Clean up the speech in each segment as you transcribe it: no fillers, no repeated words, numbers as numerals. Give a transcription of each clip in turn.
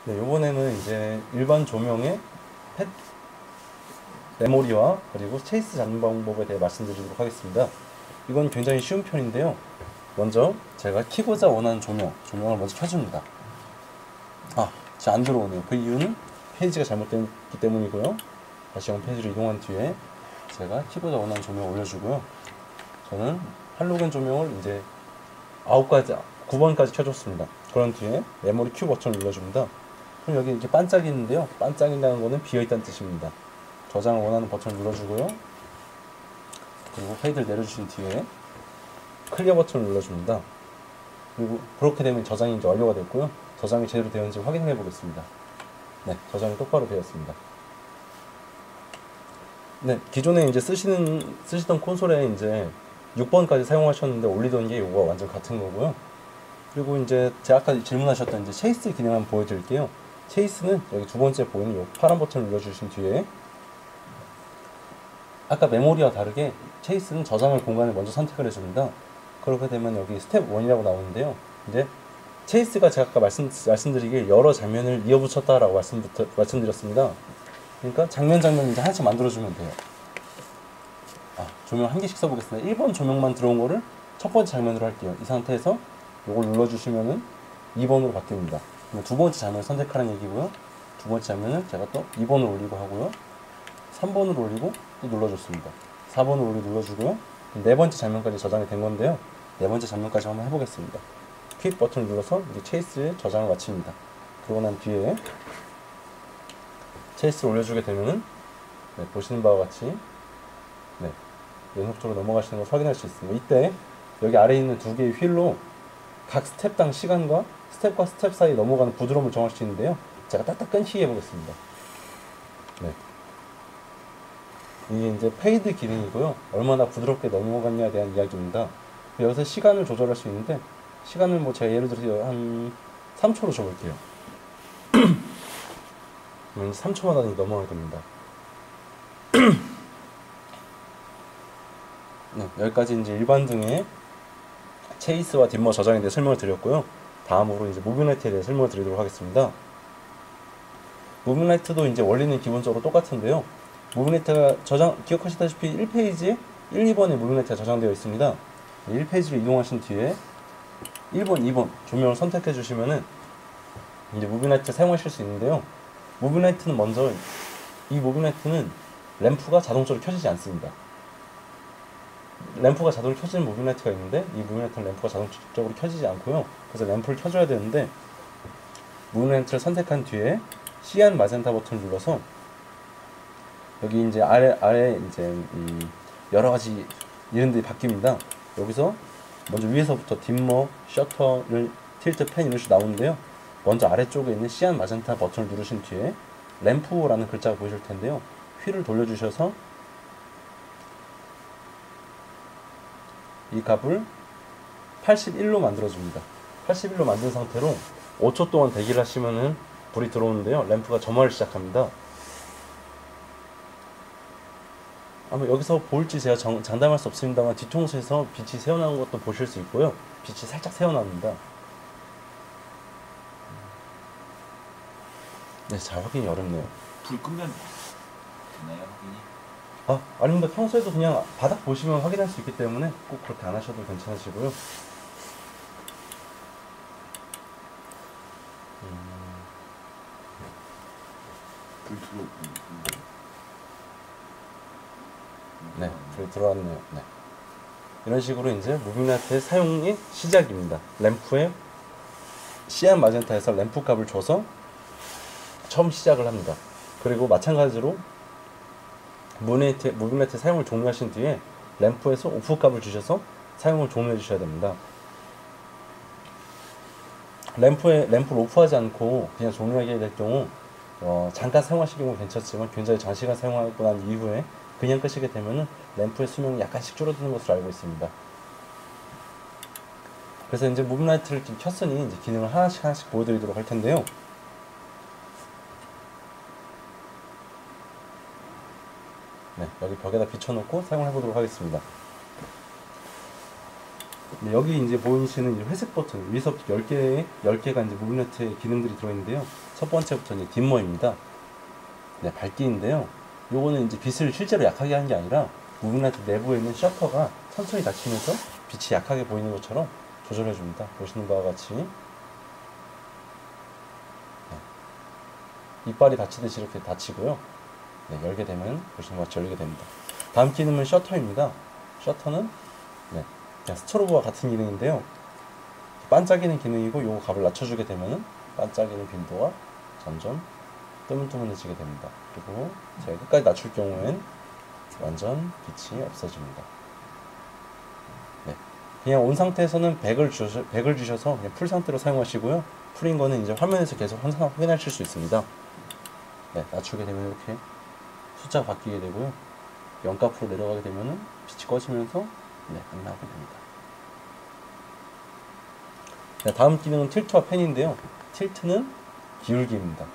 네, 요번에는 이제 일반 조명의 펫 메모리와 그리고 체이스 잡는 방법에 대해 말씀드리도록 하겠습니다. 이건 굉장히 쉬운 편인데요. 먼저 제가 키고자 원하는 조명을 먼저 켜줍니다. 안 들어오네요. 그 이유는 페이지가 잘못됐기 때문이고요. 다시 홈페이지로 이동한 뒤에 제가 키고자 원하는 조명을 올려주고요. 저는 할로겐 조명을 이제 9번까지 켜줬습니다. 그런 뒤에 메모리 큐 버튼을 눌러줍니다. 그럼 여기 이렇게 반짝이 있는데요. 반짝인다는 거는 비어있다는 뜻입니다. 저장을 원하는 버튼을 눌러주고요. 그리고 페이드를 내려주신 뒤에 클리어 버튼을 눌러줍니다. 그리고 그렇게 되면 저장이 이제 완료가 됐고요. 저장이 제대로 되었는지 확인해 보겠습니다. 네, 저장이 똑바로 되었습니다. 네, 기존에 이제 쓰시던 콘솔에 이제 6번까지 사용하셨는데 올리던 게 이거와 완전 같은 거고요. 그리고 이제 제가 아까 질문하셨던 이제 체이스 기능 한번 보여드릴게요. 체이스는 여기 두 번째 보이는 이 파란 버튼을 눌러주신 뒤에 아까 메모리와 다르게 체이스는 저장할 공간을 먼저 선택을 해줍니다. 그렇게 되면 여기 스텝 1이라고 나오는데요. 이제 체이스가 제가 아까 말씀드리길 여러 장면을 이어붙였다라고 말씀드렸습니다. 그러니까 장면 이제 하나씩 만들어주면 돼요. 조명 한 개씩 써보겠습니다. 1번 조명만 들어온 거를 첫 번째 장면으로 할게요. 이 상태에서 이걸 눌러주시면은 2번으로 바뀝니다. 두 번째 장면을 선택하는 얘기고요. 두 번째 장면을 제가 또 2번을 올리고 하고요. 3번을 올리고 또 눌러줬습니다. 4번을 올리고 눌러주고요. 네 번째 장면까지 저장이 된 건데요. 네 번째 장면까지 한번 해보겠습니다. 퀵 버튼을 눌러서 이제 체이스의 저장을 마칩니다. 그러고 난 뒤에 체이스를 올려주게 되면은 보시는 바와 같이 연속적으로 넘어가시는 걸 확인할 수 있습니다. 이때 여기 아래에 있는 두 개의 휠로 각 스텝당 시간과 스텝과 스텝 사이 넘어가는 부드러움을 정할 수 있는데요. 제가 딱딱 끊기게 해보겠습니다. 이게 이제 페이드 기능이고요. 얼마나 부드럽게 넘어갔냐에 대한 이야기입니다. 여기서 시간을 조절할 수 있는데 시간을 제가 예를 들어서 한 3초로 줘볼게요. 그러면 3초마다 넘어갈 겁니다. 여기까지 이제 일반 등의 체이스와 딤머 저장에 대해 설명을 드렸고요. 다음으로 이제 무빙라이트에 대해 설명을 드리도록 하겠습니다. 무빙라이트도 이제 원리는 기본적으로 똑같은데요. 무빙라이트가 기억하시다시피 1페이지에 1, 2번의 무빙라이트가 저장되어 있습니다. 1페이지로 이동하신 뒤에 1번, 2번 조명을 선택해 주시면은 이제 무빙라이트 사용하실 수 있는데요. 무빙라이트는 먼저 이 무빙라이트는 램프가 자동적으로 켜지지 않습니다. 램프가 자동으로 켜지는 무빙라이트가 있는데 이 무빙라이트는 램프가 자동적으로 켜지지 않고요. 그래서 램프를 켜줘야 되는데 무빙라이트를 선택한 뒤에 시안 마젠타 버튼을 눌러서 여기 이제 아래 이제 여러 가지 이름들이 바뀝니다. 여기서 먼저 위에서부터 딤머, 셔터를 틸트, 펜 이런 식으로 나오는데요. 먼저 아래쪽에 있는 시안 마젠타 버튼을 누르신 뒤에 램프라는 글자가 보이실 텐데요. 휠을 돌려주셔서 이 값을 81로 만들어줍니다. 81로 만든 상태로 5초 동안 대기를 하시면은 불이 들어오는데요. 램프가 점화를 시작합니다. 아마 여기서 보일지 제가 장담할 수 없습니다만 뒤통수에서 빛이 새어나오는 것도 보실 수 있고요. 빛이 살짝 새어나옵니다. 네, 잘 확인이 어렵네요. 불 끄면 되나요, 확인이? 아닙니다. 평소에도 그냥 바닥 보시면 확인할 수 있기 때문에 꼭 그렇게 안 하셔도 괜찮으시고요. 불 들어오고. 네, 불이 들어왔네요. 네. 이런 식으로 이제 무빙라이트의 사용이 시작입니다. 램프에 시안 마젠타에서 램프 값을 줘서 처음 시작을 합니다. 그리고 마찬가지로 무빙라이트 사용을 종료하신 뒤에 램프에서 오프 값을 주셔서 사용을 종료해 주셔야 됩니다. 램프를 오프하지 않고 그냥 종료하게 될 경우 잠깐 사용하실 경우 괜찮지만 굉장히 장시간 사용하고 난 이후에 그냥 끄시게 되면은 램프의 수명이 약간씩 줄어드는 것으로 알고 있습니다. 그래서 이제 무빙라이트를 켰으니 이제 기능을 하나씩 보여드리도록 할 텐데요. 여기 벽에다 비춰놓고 사용을 해보도록 하겠습니다. 네, 여기 이제 보이시는 이 회색 버튼, 위에서부터 10개가 이제 무브네트의 기능들이 들어있는데요. 첫 번째부터 이제 딤머입니다. 네, 밝기인데요. 요거는 이제 빛을 실제로 약하게 하는 게 아니라 무브네트 내부에 있는 셔터가 천천히 닫히면서 빛이 약하게 보이는 것처럼 조절해 줍니다. 보시는 바와 같이. 네. 이빨이 닫히듯이 이렇게 닫히고요. 네, 열게 되면 보시는 바와 같이 열리게 됩니다. 다음 기능은 셔터입니다. 셔터는 네, 그냥 스트로브와 같은 기능인데요. 반짝이는 기능이고 요거 값을 낮춰주게 되면은 반짝이는 빈도가 점점 뜨문뜨문해지게 됩니다. 그리고 제가 끝까지 낮출 경우엔 완전 빛이 없어집니다. 네, 그냥 온 상태에서는 100을 주셔서 그냥 풀 상태로 사용하시고요. 풀인 거는 이제 화면에서 계속 항상 확인하실 수 있습니다. 네, 낮추게 되면 이렇게 숫자가 바뀌게 되고요. 0값으로 내려가게 되면은 빛이 꺼지면서 네, 안 나오게 됩니다. 네, 다음 기능은 틸트와 팬인데요. 틸트는 기울기입니다.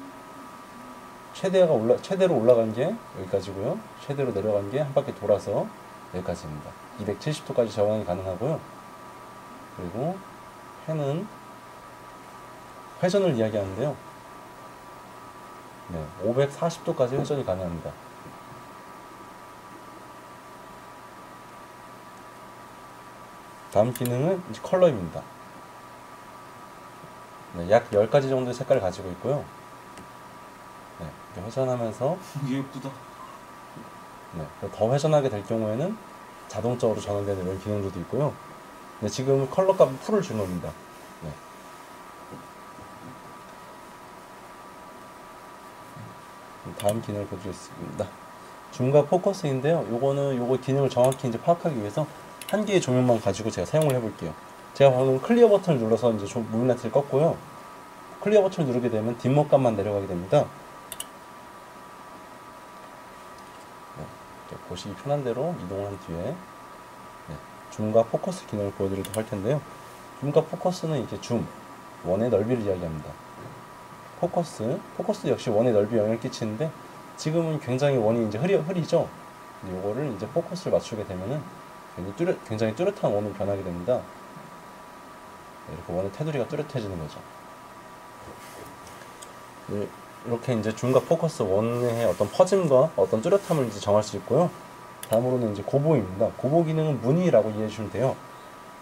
최대로 올라간 게 여기까지고요. 최대로 내려간 게 한 바퀴 돌아서 여기까지입니다. 270도까지 전환이 가능하고요. 그리고 팬은 회전을 이야기하는데요. 네, 540도까지 회전이 가능합니다. 다음 기능은 이제 컬러입니다. 네, 약 10가지 정도의 색깔을 가지고 있고요. 네, 이렇게 회전하면서 예쁘다. 네, 더 회전하게 될 경우에는 자동적으로 전환되는 이런 기능들도 있고요. 네, 지금 컬러 값은 풀을 준 겁니다. 네. 다음 기능을 보여드리겠습니다. 줌과 포커스인데요. 요거 기능을 정확히 이제 파악하기 위해서 한 개의 조명만 가지고 제가 사용을 해볼게요. 제가 방금 클리어 버튼을 눌러서 이제 무브네트를 껐고요. 클리어 버튼을 누르게 되면 딤머 값만 내려가게 됩니다. 네, 보시기 편한 대로 이동을 한 뒤에 네, 줌과 포커스 기능을 보여드리도록 할 텐데요. 줌과 포커스는 이제 줌, 원의 넓이를 이야기합니다. 포커스 역시 원의 넓이에 영향을 끼치는데 지금은 굉장히 원이 이제 흐리죠. 요거를 이제 포커스를 맞추게 되면은 굉장히 뚜렷한 원으로 변하게 됩니다. 네, 이렇게 원의 테두리가 뚜렷해지는 거죠. 네, 이렇게 이제 줌과 포커스 원의 어떤 퍼짐과 어떤 뚜렷함을 이제 정할 수 있고요. 다음으로는 이제 고보입니다. 고보 기능은 무늬라고 이해해 주시면 돼요.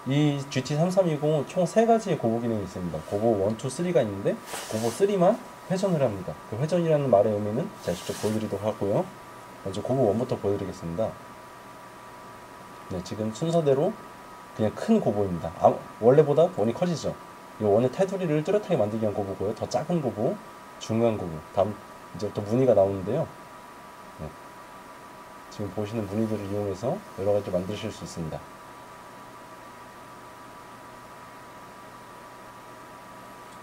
이 GT3320은 총 3가지의 고보 기능이 있습니다. 고보 1, 2, 3가 있는데 고보 3만 회전을 합니다. 그 회전이라는 말의 의미는 제가 직접 보여드리도록 하고요. 먼저 고보 1부터 보여드리겠습니다. 네, 지금 순서대로 그냥 큰 고보입니다. 원래보다 원이 커지죠. 이 원의 테두리를 뚜렷하게 만들기 위한 고보고요. 더 작은 고보, 중간 고보, 다음 이제부터 무늬가 나오는데요. 네, 지금 보시는 무늬들을 이용해서 여러 가지 만드실 수 있습니다.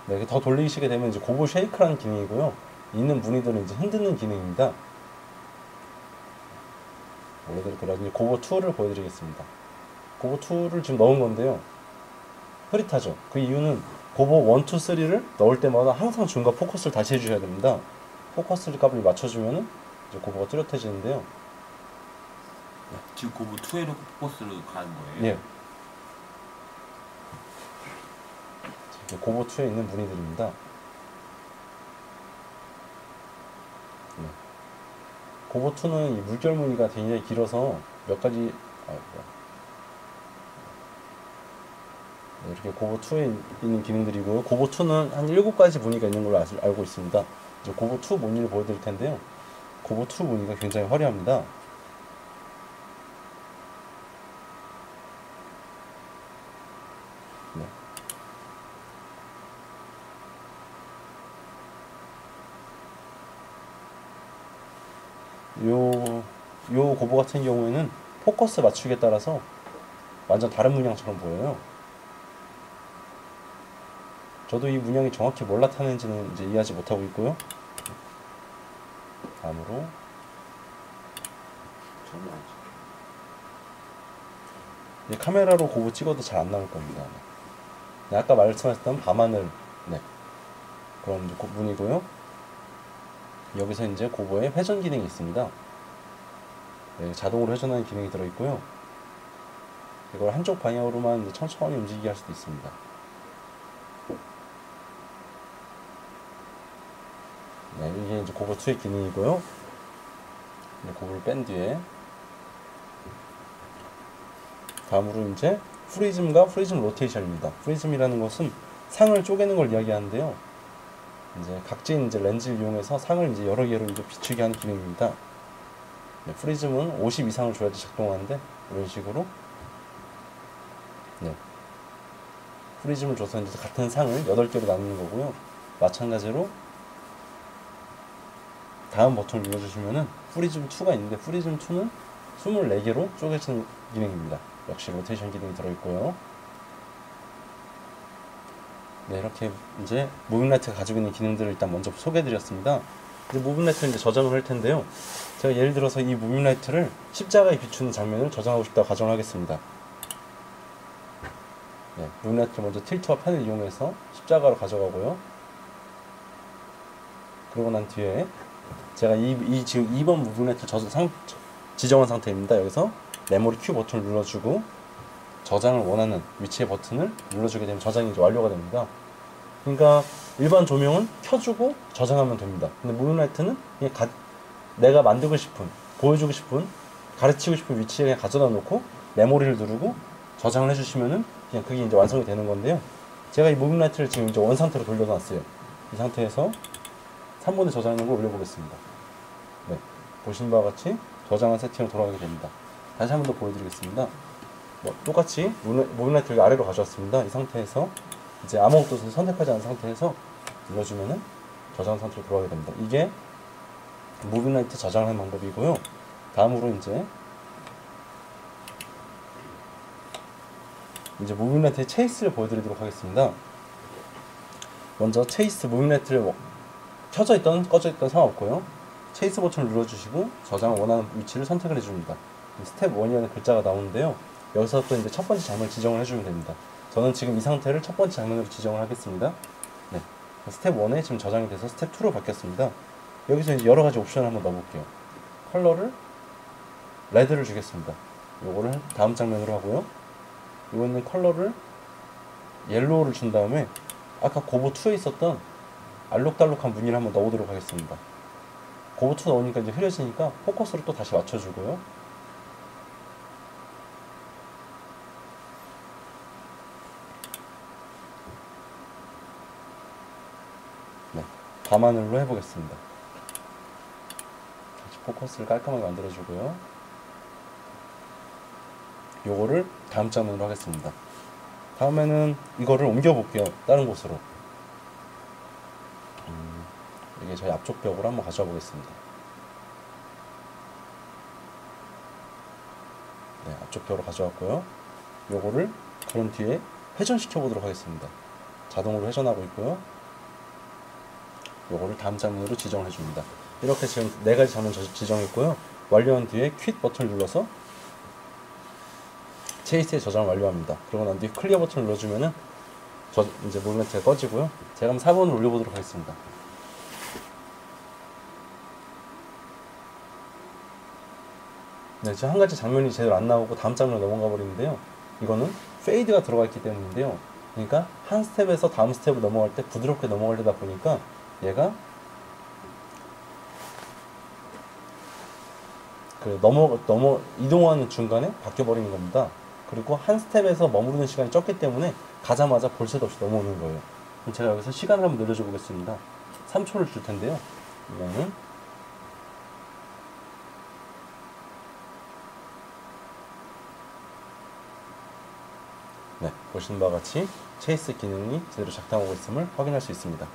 네, 더 돌리시게 되면 이제 고보 쉐이크라는 기능이고요. 있는 무늬들은 이제 흔드는 기능입니다. 원래대로 돌아가니 고보 2를 보여드리겠습니다. 고보 2를 지금 넣은 건데요. 흐릿하죠. 그 이유는 고보 1, 2, 3를 넣을 때마다 항상 줌과 포커스를 다시 해주셔야 됩니다. 포커스 값을 맞춰주면은 이제 고보가 뚜렷해지는데요. 지금 고부 2에 놓고 포커스로 가는 거예요? 예. 고보 2에 있는 무늬들입니다. 네. 고보 2는 이 물결 무늬가 굉장히 길어서 몇 가지 네, 이렇게 고보 2에 있는 기능들이고요. 고보 2는 한 7가지 무늬가 있는 걸로 알고 있습니다. 이제 고보 2 무늬를 보여드릴 텐데요. 고보 2 무늬가 굉장히 화려합니다. 네. 요 고보 같은 경우에는 포커스 맞추기에 따라서 완전 다른 문양처럼 보여요. 저도 이 문양이 정확히 뭘 나타내는지는 이제 이해하지 못하고 있고요. 다음으로 이제 카메라로 고보 찍어도 잘 안 나올 겁니다. 네, 아까 말씀하셨던 밤하늘 네, 그런 이제 무늬고요. 여기서 이제 고보에 회전 기능이 있습니다. 네, 자동으로 회전하는 기능이 들어있고요. 이걸 한쪽 방향으로만 이제 천천히 움직이게 할 수도 있습니다. 네, 이게 이제 고버2의 기능이고요. 고버를 뺀 뒤에 다음으로 이제 프리즘과 프리즘 로테이션입니다. 프리즘이라는 것은 상을 쪼개는 걸 이야기하는데요. 이제 각진 이제 렌즈를 이용해서 상을 이제 여러 개로 이제 비추게 하는 기능입니다. 네, 프리즘은 50 이상을 줘야지 작동하는데 이런 식으로 네, 프리즘을 줘서 이제 같은 상을 8개로 나누는 거고요. 마찬가지로 다음 버튼을 눌러주시면은 프리즘 2가 있는데 프리즘 2는 24개로 쪼개지는 기능입니다. 역시 로테이션 기능이 들어있고요. 네, 이렇게 이제 무빙라이트가 가지고 있는 기능들을 일단 먼저 소개해드렸습니다. 이제 무빙라이트를 이제 저장을 할 텐데요. 제가 예를 들어서 이 무빙라이트를 십자가에 비추는 장면을 저장하고 싶다고 가정을 하겠습니다. 네, 무빙라이트를 먼저 틸트와 펜을 이용해서 십자가로 가져가고요. 그러고 난 뒤에 제가 지금 2번 무빙라이트 지정한 상태입니다. 여기서 메모리 Q 버튼을 눌러주고 저장을 원하는 위치의 버튼을 눌러주게 되면 저장이 이제 완료가 됩니다. 그러니까 일반 조명은 켜주고 저장하면 됩니다. 근데 무빙라이트는 그냥 내가 만들고 싶은, 보여주고 싶은, 가르치고 싶은 위치에 그냥 가져다 놓고 메모리를 누르고 저장을 해주시면은 그냥 그게 이제 완성이 되는 건데요. 제가 이 무빙라이트를 지금 이제 원 상태로 돌려놨어요. 이 상태에서 3번에 저장하는 걸 올려보겠습니다. 네, 보신 바와 같이 저장한 세팅으로 돌아가게 됩니다. 다시 한 번 더 보여드리겠습니다. 똑같이 무빙라이트를 아래로 가져왔습니다. 이 상태에서 이제 아무것도 선택하지 않은 상태에서 눌러주면은 저장 상태로 들어가게 됩니다. 이게 무빙라이트 저장하는 방법이고요. 다음으로 이제 무빙라이트의 체이스를 보여드리도록 하겠습니다. 먼저 체이스 무빙라이트를 켜져 있던 꺼져 있던 상관없고요. 체이스 버튼을 눌러주시고 저장을 원하는 위치를 선택을 해줍니다. 스텝 1이라는 글자가 나오는데요. 여기서 또 이제 첫 번째 장면을 지정을 해주면 됩니다. 저는 지금 이 상태를 첫 번째 장면으로 지정을 하겠습니다. 네, 스텝 1에 지금 저장이 돼서 스텝 2로 바뀌었습니다. 여기서 이제 여러 가지 옵션을 한번 넣어볼게요. 컬러를 레드를 주겠습니다. 요거를 다음 장면으로 하고요. 이거는 컬러를 옐로우를 준 다음에 아까 고버2에 있었던 알록달록한 무늬를 한번 넣어보도록 하겠습니다. 고버2 넣으니까 이제 흐려지니까 포커스를 또 다시 맞춰주고요. 네, 밤하늘로 해보겠습니다. 다시 포커스를 깔끔하게 만들어주고요. 요거를 다음 장면으로 하겠습니다. 다음에는 이거를 옮겨볼게요. 다른 곳으로. 이게 저희 앞쪽 벽으로 한번 가져와 보겠습니다. 네, 앞쪽 벽으로 가져왔고요. 요거를 그런 뒤에 회전시켜 보도록 하겠습니다. 자동으로 회전하고 있고요. 요거를 다음 장면으로 지정해 줍니다. 이렇게 지금 4가지 장면 지정했고요. 완료한 뒤에 퀵 버튼을 눌러서 체이스의 저장을 완료합니다. 그러고 난 뒤에 클리어 버튼을 눌러주면은 이제 무빙라이트가 꺼지고요. 제가 한번 4번을 올려보도록 하겠습니다. 네, 지금 한 가지 장면이 제대로 안 나오고 다음 장면으로 넘어가 버리는데요. 이거는 페이드가 들어가 있기 때문인데요. 그러니까 한 스텝에서 다음 스텝으로 넘어갈 때 부드럽게 넘어가려다 보니까 얘가 이동하는 중간에 바뀌어 버리는 겁니다. 그리고 한 스텝에서 머무르는 시간이 적기 때문에 가자마자 볼 새도 없이 넘어오는 거예요. 그럼 제가 여기서 시간을 한번 늘려줘 보겠습니다. 3초를 줄 텐데요. 이거는 네, 보시는 바와 같이 체이스 기능이 제대로 작동하고 있음을 확인할 수 있습니다.